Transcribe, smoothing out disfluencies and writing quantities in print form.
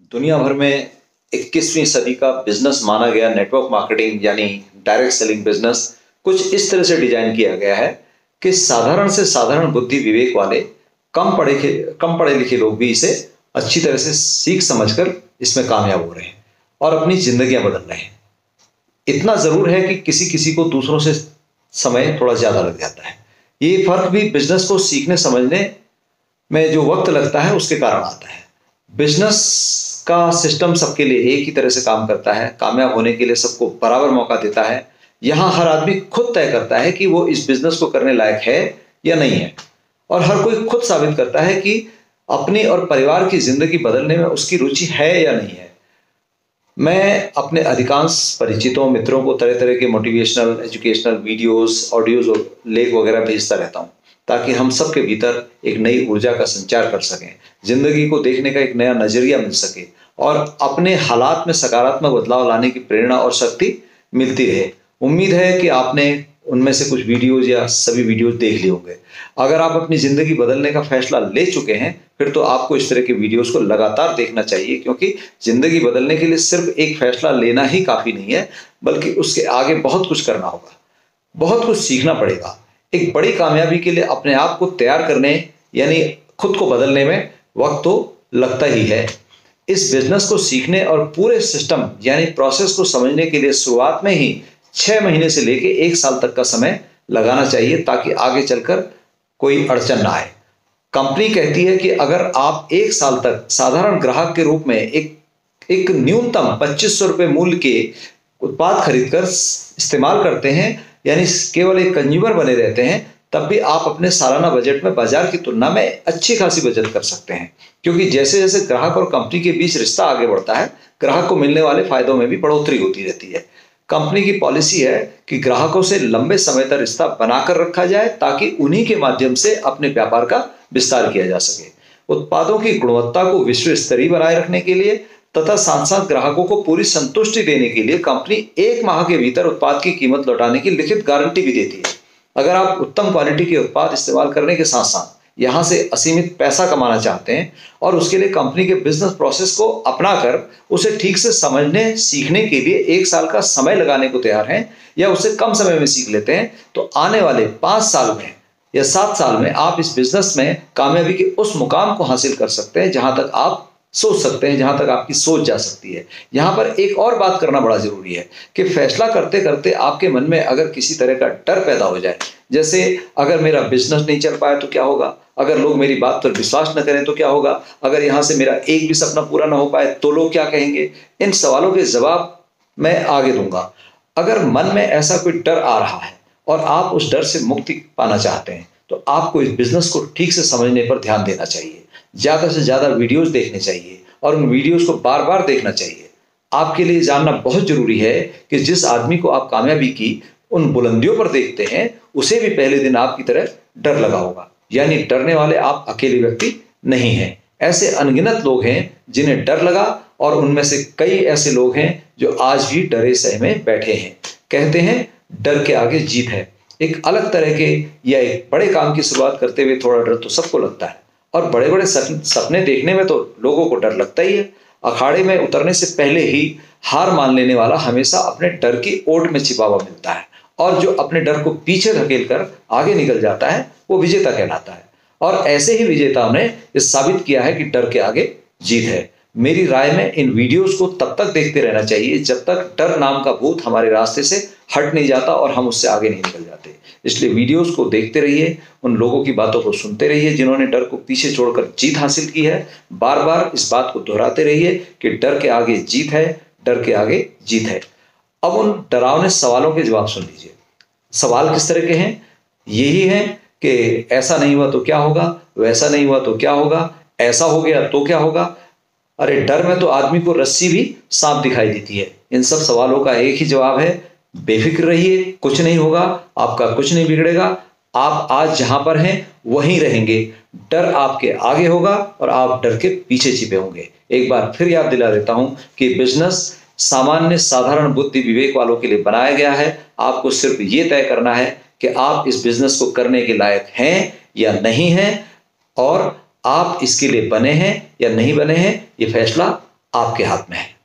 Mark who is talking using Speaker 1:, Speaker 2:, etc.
Speaker 1: दुनिया भर में 21वीं सदी का बिजनेस माना गया नेटवर्क मार्केटिंग यानी डायरेक्ट सेलिंग बिजनेस कुछ इस तरह से डिजाइन किया गया है कि साधारण से साधारण बुद्धि विवेक वाले कम पढ़े लिखे लोग भी इसे अच्छी तरह से सीख समझकर इसमें कामयाब हो रहे हैं और अपनी जिंदगियां बदल रहे हैं। इतना जरूर है कि किसी किसी को दूसरों से समय थोड़ा ज्यादा लग जाता है। ये फर्क भी बिजनेस को सीखने समझने में जो वक्त लगता है उसके कारण आता है। बिजनेस का सिस्टम सबके लिए एक ही तरह से काम करता है, कामयाब होने के लिए सबको बराबर मौका देता है। यहां हर आदमी खुद तय करता है कि वो इस बिजनेस को करने लायक है या नहीं है, और हर कोई खुद साबित करता है कि अपनी और परिवार की जिंदगी बदलने में उसकी रुचि है या नहीं है। मैं अपने अधिकांश परिचितों मित्रों को तरह तरह के मोटिवेशनल एजुकेशनल वीडियोस ऑडियोज और लेख वगैरह भेजता रहता हूं ताकि हम सबके भीतर एक नई ऊर्जा का संचार कर सकें, जिंदगी को देखने का एक नया नजरिया मिल सके और अपने हालात में सकारात्मक बदलाव लाने की प्रेरणा और शक्ति मिलती रहे। उम्मीद है कि आपने उनमें से कुछ वीडियोज या सभी वीडियोज देख लिए होंगे। अगर आप अपनी जिंदगी बदलने का फैसला ले चुके हैं फिर तो आपको इस तरह के वीडियोस को लगातार देखना चाहिए, क्योंकि जिंदगी बदलने के लिए सिर्फ एक फैसला लेना ही काफी नहीं है, बल्कि उसके आगे बहुत कुछ करना होगा, बहुत कुछ सीखना पड़ेगा। एक बड़ी कामयाबी के लिए अपने आप को तैयार करने यानी खुद को बदलने में वक्त तो लगता ही है। इस बिजनेस को सीखने और पूरे सिस्टम यानी प्रोसेस को समझने के लिए शुरुआत में ही 6 महीने से लेके 1 साल तक का समय लगाना चाहिए, ताकि आगे चलकर कोई अड़चन ना आए। कंपनी कहती है कि अगर आप 1 साल तक साधारण ग्राहक के रूप में एक न्यूनतम 2500 रुपए मूल्य के उत्पाद खरीदकर इस्तेमाल करते हैं, यानी केवल एक कंज्यूमर बने रहते हैं, तब भी आप अपने सालाना बजट में बाजार की तुलना में अच्छी खासी बचत कर सकते हैं। क्योंकि जैसे जैसे ग्राहक और कंपनी के बीच रिश्ता आगे बढ़ता है, ग्राहक को मिलने वाले फायदों में भी बढ़ोतरी होती रहती है। कंपनी की पॉलिसी है कि ग्राहकों से लंबे समय तक रिश्ता बनाकर रखा जाए, ताकि उन्हीं के माध्यम से अपने व्यापार का विस्तार किया जा सके। उत्पादों की गुणवत्ता को विश्व स्तरीय बनाए रखने के लिए तथा साथ साथ ग्राहकों को पूरी संतुष्टि देने के लिए कंपनी 1 माह के भीतर उत्पाद की कीमत लौटाने की लिखित गारंटी भी देती है। अगर आप उत्तम क्वालिटी के उत्पाद इस्तेमाल करने के साथ साथ यहां से असीमित पैसा कमाना चाहते हैं और उसके लिए कंपनी के बिजनेस प्रोसेस को अपनाकर उसे ठीक से समझने सीखने के लिए 1 साल का समय लगाने को तैयार हैं, या उससे कम समय में सीख लेते हैं, तो आने वाले 5 साल में या 7 साल में आप इस बिजनेस में कामयाबी के उस मुकाम को हासिल कर सकते हैं जहां तक आप सोच सकते हैं, जहां तक आपकी सोच जा सकती है। यहां पर एक और बात करना बड़ा जरूरी है कि फैसला करते करते आपके मन में अगर किसी तरह का डर पैदा हो जाए, जैसे अगर मेरा बिजनेस नहीं चल पाया तो क्या होगा, अगर लोग मेरी बात पर विश्वास न करें तो क्या होगा, अगर यहां से मेरा एक भी सपना पूरा ना हो पाए तो लोग क्या कहेंगे, इन सवालों के जवाब मैं आगे दूंगा। अगर मन में ऐसा कोई डर आ रहा है और आप उस डर से मुक्ति पाना चाहते हैं, तो आपको इस बिजनेस को ठीक से समझने पर ध्यान देना चाहिए। ज्यादा से ज्यादा वीडियोस देखने चाहिए और उन वीडियोस को बार बार देखना चाहिए। आपके लिए जानना बहुत जरूरी है कि जिस आदमी को आप कामयाबी की उन बुलंदियों पर देखते हैं, उसे भी पहले दिन आपकी तरह डर लगा होगा, यानी डरने वाले आप अकेले व्यक्ति नहीं हैं। ऐसे अनगिनत लोग हैं जिन्हें डर लगा, और उनमें से कई ऐसे लोग हैं जो आज भी डरे सहमे बैठे हैं। कहते हैं डर के आगे जीत है। एक अलग तरह के या एक बड़े काम की शुरुआत करते हुए थोड़ा डर तो सबको लगता है, और बड़े बड़े सपने देखने में तो लोगों को डर लगता ही है। अखाड़े में उतरने से पहले ही हार मान लेने वाला हमेशा अपने डर की ओट में छिपा हुआ मिलता है, और जो अपने डर को पीछे धकेल कर आगे निकल जाता है वो विजेता कहलाता है। और ऐसे ही विजेताओं ने ये साबित किया है कि डर के आगे जीत है। मेरी राय में इन वीडियोस को तब तक देखते रहना चाहिए जब तक डर नाम का भूत हमारे रास्ते से हट नहीं जाता और हम उससे आगे नहीं निकल जाते। इसलिए वीडियोस को देखते रहिए, उन लोगों की बातों को सुनते रहिए जिन्होंने डर को पीछे छोड़कर जीत हासिल की है। बार बार इस बात को दोहराते रहिए कि डर के आगे जीत है, डर के आगे जीत है। अब उन डरावने सवालों के जवाब सुन लीजिए। सवाल किस तरह के हैं? यही है कि ऐसा नहीं हुआ तो क्या होगा, वैसा नहीं हुआ तो क्या होगा, ऐसा हो गया तो क्या होगा। अरे डर में तो आदमी को रस्सी भी सांप दिखाई देती है। इन सब सवालों का एक ही जवाब है, बेफिक्र रहिए, कुछ नहीं होगा, आपका कुछ नहीं बिगड़ेगा, आप आज जहां पर हैं वहीं रहेंगे। डर आपके आगे होगा और आप डर के पीछे छिपे होंगे। एक बार फिर याद दिला देता हूं कि बिजनेस सामान्य साधारण बुद्धि विवेक वालों के लिए बनाया गया है। आपको सिर्फ ये तय करना है कि आप इस बिजनेस को करने के लायक हैं या नहीं हैं, और आप इसके लिए बने हैं या नहीं बने हैं, ये फैसला आपके हाथ में है।